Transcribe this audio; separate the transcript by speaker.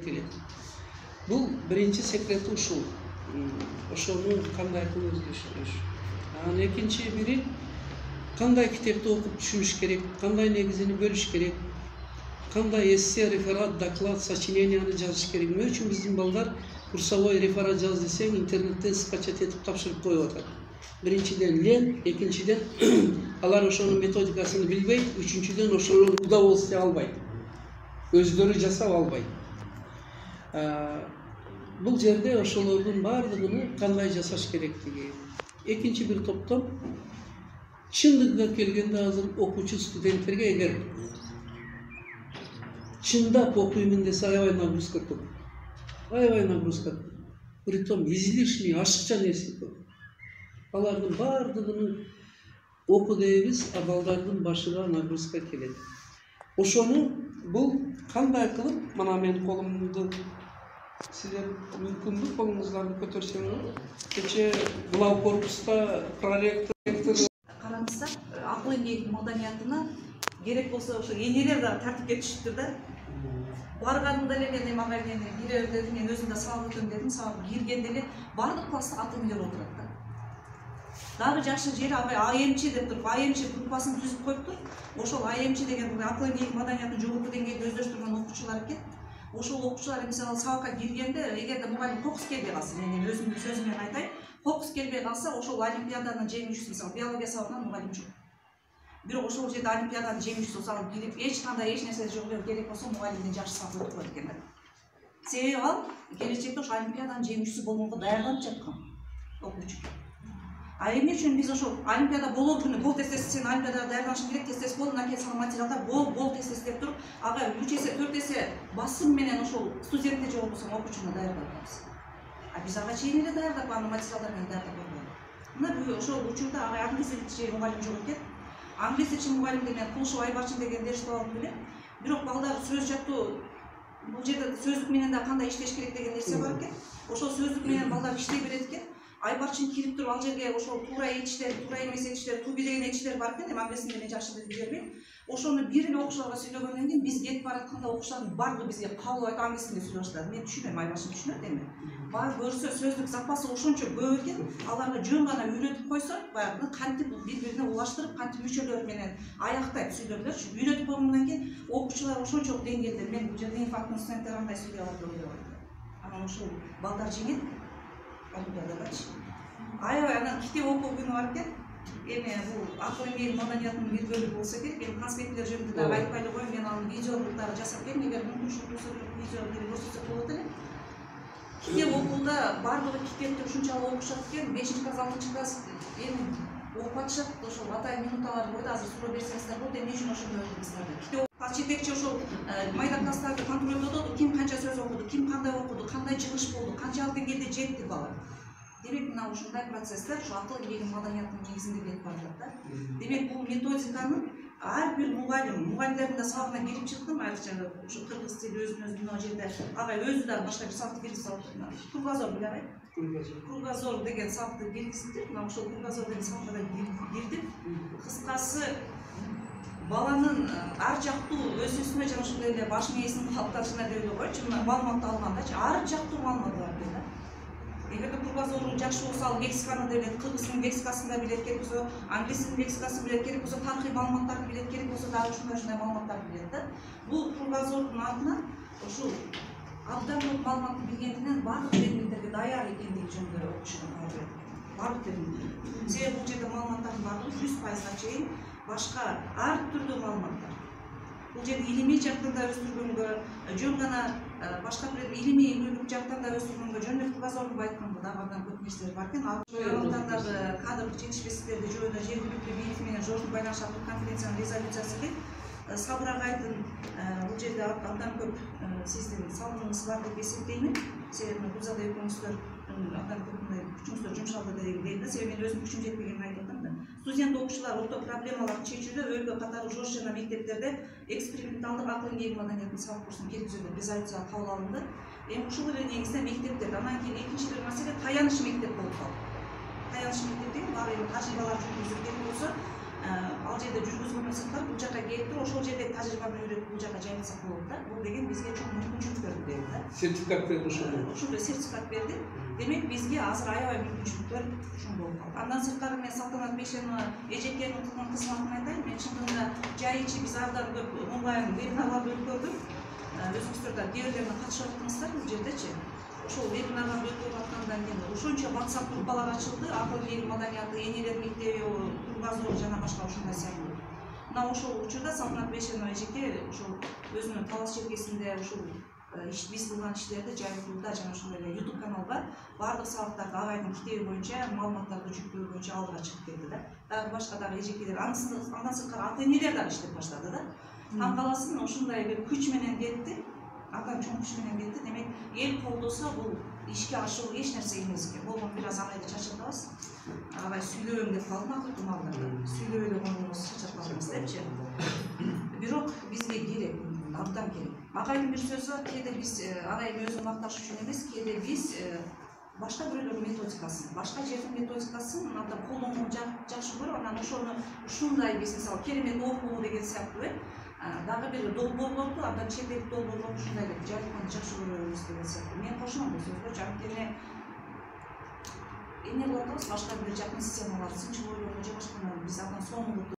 Speaker 1: келет. Бул биринчи секрети ушул. Ошону кандай кылып өздөштүрүш. Анан экинчи бири кандай китепти окуп түшүнүш керек, кандай негизини бөлүш керек, кандай эссе, реферат, доклад, сочиненияны жазыш керек. Эмне үчүн биздин балдар курсовой реферат жаз десең интернеттен скачать этип тапшырып коюп атат. Биринчиден лен, экинчиден алар ошонун методикасын билбейт, үчүнчүдөн ошону удовольствие албайт. Өздөрү жасап албайт. Бул жерде ошолордун баардыгыны кандай жасаш керектиги. Экинчи бир топтом чындыгына келгенде азыр окуучу студенттерге эгер чындап окуймун десе аябай нагрузка көп. Аябай нагрузка көп. Притом излишний, ашыкча нерсе көп. Алардын баардыгын оку дейбиз, а балдардын башыга нагрузка келет. Ошону бул кандай кылып, мына мен колумду силер мүмкүндүк колуңуздарды көтөрсөңөр, кече глав корпуста проректор
Speaker 2: караңыздар, акыл эмгек маданиятына керек болсо ошо энелер да тартипке түшүптүр да. Барганымда эле мен мага кире бер дедим, мен өзүм да сабак өтөм дедим, сабак киргенде эле бардык класста ата энелер отурат да. Дагы жакшы жери абай АМЧ деп туруп, АМЧ группасын түзүп коюптур. Ошол АМЧ деген акыл эмгек маданиятын жогорку деңгээлде өздөштүргөн окуучулар экен. Ошол окуучулар мисалы сабакка киргенде эгерде мугалим кокус келбей калса, мен өзүмдүн сөзүмөн айтайын, кокус келбей калса, ошол олимпиаданын жеңүүчүсү, мисалы биология сабагынан мугалим жок. Бирок ошол жерде олимпиаданын жеңүүчүсү салып кирип, эч кандай эч нерсе жок эле керек болсо мугалимден жакшы сабак өтүп коет экен. Себеби ал келечекте ошо олимпиаданын жеңүүчүсү болгонго даярданып жаткан окуучу. А эмне үчүн биз ошол олимпиада болор күнү бол тез сен олимпиадага даярданышың керек, тез бол, мына келсең материалдар бол тез деп туруп, ага 3 эсе 4 эсе басым менен ошол студентти же болбосо окуучуну даярдап атабыз. А биз ага чейин эле даярдап, аны материалдар менен даярдап койгон. Мына ошол учурда ага англис тили мугалим жок экен. Англис тили мугалимди мен Кулшов Айбарчын деген дешти алып элем. Бирок балдар сөз жаттоо, бул жерде сөздүк менен да кандай иштеш керек деген нерсе бар экен. Ошол сөздүк менен балдар иштей берет экен. Айбарчын кирип туруп ал жерге ошол туура этиштер, туура эмес этиштер, туби деген этиштер бар экен, англисин менен жакшы билип жүрбөйм. Ошону бир эле окуучуларга сүйлөгөндөн кийин биз кетип баратканда окуучулардын баардыгы бизге кабыл айтып англис тилинде сүйлөй баштады. Мен түшүнөм, Айбарчын түшүнөт эми. Барып көрсө сөздүк запасы ошончо көп экен, аларга жөн гана үйрөтүп койсо, баягы кантип бири-бирине улаштырып, кантип мүчөлөр менен аяктайт сүйлөдүлөрчү. Үйрөтүп койгондон кийин окуучулар ошончолук деңгээлде, мен бул жерде инфаркттын студенттери андай сүйлөй алат деп ойлобойм. Анан ошол балдар жеңет олимпиададачы. Аябай анан китеп окуу күнү бар экен. Эми бул акыл эмгек маданиятынын бир бөлүгү болсо керек. Эми конспекттер жөнүндө да айтпай эле коеюн, мен аны видеолуктарды жасап берем, эгер мүмкүнчүлүк болсо видео көрсөтсөк болот эле. Китеп окууда баардыгы китепти ушунчалык окушат экен, 5-класс, 6-класс эми окуп атышат, ошол атайын минуталарды койду, азыр суроо берсеңиздер болот, эмне үчүн ошондой кылдыңыздар деп. Китеп жетекчи ошол майда класстарды контролдоду, ким канча сөз окуду, ким кандай окуду, кандай чыгыш болду, канчалык деңгээлде жетти бала. Демек, мына ушундай процесстер ушу акыл эмгек маданиятынын негизинде кетип барат да. Демек, бул методиканы ар бир мугалимдердин да сабагына кирип чыктым, айрыкча ушу кыргыз тили өзүнүн мына жерде ага өзү да башка бир сабакты киргизип алып, кругозор билебайм. Кругозор деген сабакты киргиздим, мына ошол кругозор деген сабакка да кирдим. Кыскасы баланын ар жактуу өсүүсүнө жана ошондой эле баш мээсинин калыпташына деп эле койчу, мына маалыматты алгандачы ар жактуу маалымат бар экен да. Эгерде кругозору жакшы болсо, ал лексиканы да билет, кыргыздын лексикасын да билет, керек болсо англистин лексикасын билет, керек болсо тарыхый маалыматтарды билет, керек болсо дагы ушундай маалыматтарды билет да. Бул кругозордун артынан ушул абдан көп маалыматты билгендигинен баардык терминдерге даяр экендиги жөнүндө окушуна кабыл эткем. Баардык терминдер. Себеби бул жерде маалыматтардын баардыгы 100%га чейин башка ар түрдүү маалыматтар. Бул жерде илимий жактан да өстүргөнгө, жөн гана башка бир илимий үлгүлүк жактан да өстүргөнгө, жөн эле кругозордун айтканда дагы абдан көп нерселер бар экен. Аймактардагы кадрлык жетишпестиктерди жөнүндө жергиликтүү бийлик менен жогорку байланыш алып конференциянын резолюциясы бар. Сабыр агайдын бул жерде абдан көп сиздин салымыңыз бар деп эсептеймин. Себеби Гүлзада экөөңүздөр абдан көп мындай күчүңүздөр жумшалды деп дейм да. Себеби мен өзүм күчүм жетпегенин айтып атам да. Студент окуучулар орток проблемаларды чечүүдө өлкө катары ЖОШ жана мектептерде эксперименталдык акыл эмгек маданиятынын сабак курсун киргизүүгө резолюция кабыл алынды. Эми ушул эле негизде мектептерде, анан кийин экинчи бир маселе таяныч мектеп болуп калды. Таяныч мектеп деген баары эми тажрыйбалар жүргүзүп керек болсо, ал жерде жүргүзгөндөн сырткары бул жака келип туруп ошол жердеги тажрыйбаны үйрөнүп бул жака жайылсак болот да. Бул деген бизге чоң мүмкүнчүлүктөр берди да.
Speaker 1: Сертификат берди ошондо.
Speaker 2: Ошондой сертификат берди. Демек бизге азыр аябай мүмкүнчүлүктөр ошондо болуп калды. Андан сырткары мен Салтанат Бейшенова эжекенин кылган кызматын айтайын. Мен чындыгында жай ичи биз абдан көп онлайн вебинарларды өткөрдүк. Өзүңүздөр да кээ-бирлерине катышып аттыңыздар бул жердечи. Ошол вебинарларды өткөрүп аткандан кийин ошончо WhatsApp группалар ачылды. Акыл эл маданияты, энелер мектеби, тургазуу жана башка ушундай сыяктуу. Мына ошол учурда Салтанат Бейшенова эжеке ошол өзүнүн талас желкесинде ошол биз кылган иштерди жайылтууда жана ошондой эле YouTube канал бар. Баардык сабактарды агайдын китеби боюнча маалыматтарды жүктөө боюнча алдыга чыгып кетти да. Дагы башка дагы эжекелер, андан сырткары ата-энелер дагы иштеп баштады да. Таң каласың ушундай бир күч менен кетти. Атам чоң күч менен кетти. Демек эл колдосо бул ишке ашуу эч нерсе эмес экен. Болгон бир аз агайды чачыртабыз. Агай сүйлөбөм деп калдым акыркы маалда. Сүйлөбөй эле койгонбуз, чачыртабыз депчи. Бирок бизге керек, абдан керек. Агайдын бир сөзү бар, кээде биз агай өзүн макташ үчүн эмес, кээде биз башка бирөөлөрдүн методикасын, башка жердин методикасын абдан колдонгонду жакшы көрүп, анан ошону ушундай биз мисалы керемет окуу деген сыяктуу дагы бир долбоорлорду, абдан чекелик долбоорлорду ушундай деп жайылтканды жакшы көрөбүз деген сыяктуу. Мен кошумун бул сөзгө, анткени эмне кылып атабыз, башка бир жакын системалар, сынчыл ойлорго же башканы биз абдан сонун